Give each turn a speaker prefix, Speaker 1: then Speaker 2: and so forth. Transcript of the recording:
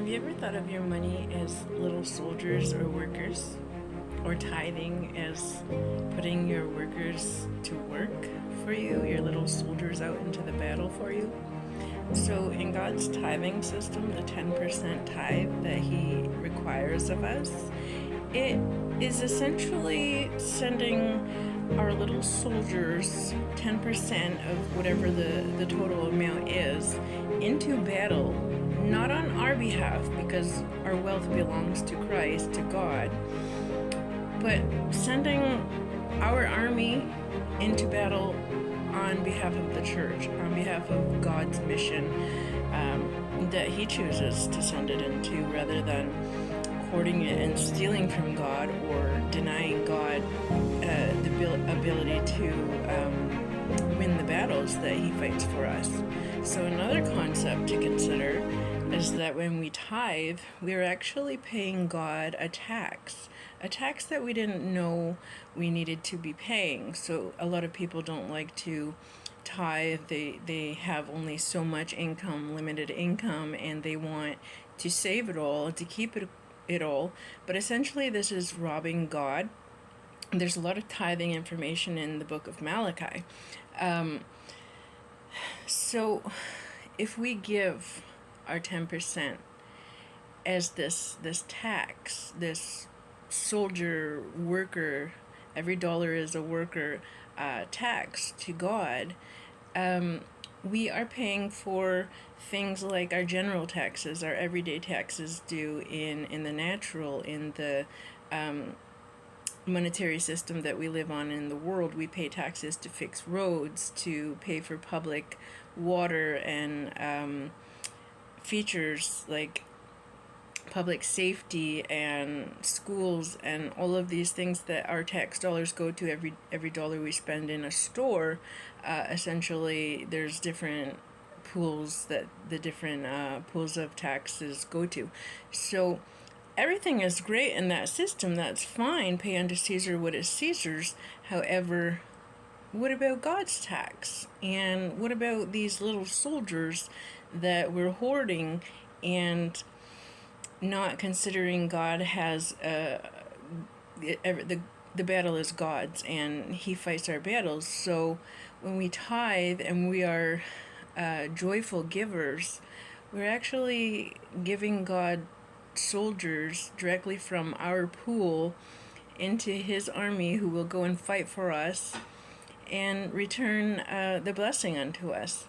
Speaker 1: you ever thought of your money as little soldiers or workers? Or tithing as putting your workers to work for you, your little soldiers out into the battle for you? So, in God's tithing system, the 10% tithe that He requires of us, it is essentially sending our little soldiers 10% of whatever the total amount is into battle, not on our behalf because our wealth belongs to Christ, to God, but sending our army into battle on behalf of the church, on behalf of God's mission that He chooses to send it into, rather than hoarding it and stealing from God or denying God the ability to win the battles that He fights for us. So another concept to consider is that when we tithe, we're actually paying God a tax that we didn't know we needed to be paying. So a lot of people don't like to tithe. They have only so much income, limited income, and they want to save it all, to keep it all. But essentially this is robbing God. There's a lot of tithing information in the book of Malachi. So if we give our 10% as this tax, this soldier worker, every dollar is a worker tax to God, we are paying for things like our general taxes, our everyday taxes due in the natural, in the monetary system that we live on in the world. We pay taxes to fix roads, to pay for public water and features like public safety and schools and all of these things that our tax dollars go to. Every dollar we spend in a store, essentially there's different pools that the different pools of taxes go to. So everything is great in that system. That's fine. Pay unto Caesar what is Caesar's. However, what about God's tax? And what about these little soldiers that we're hoarding and not considering God has the battle is God's and He fights our battles? So when we tithe and we are joyful givers, we're actually giving God soldiers directly from our pool into His army, who will go and fight for us and return the blessing unto us.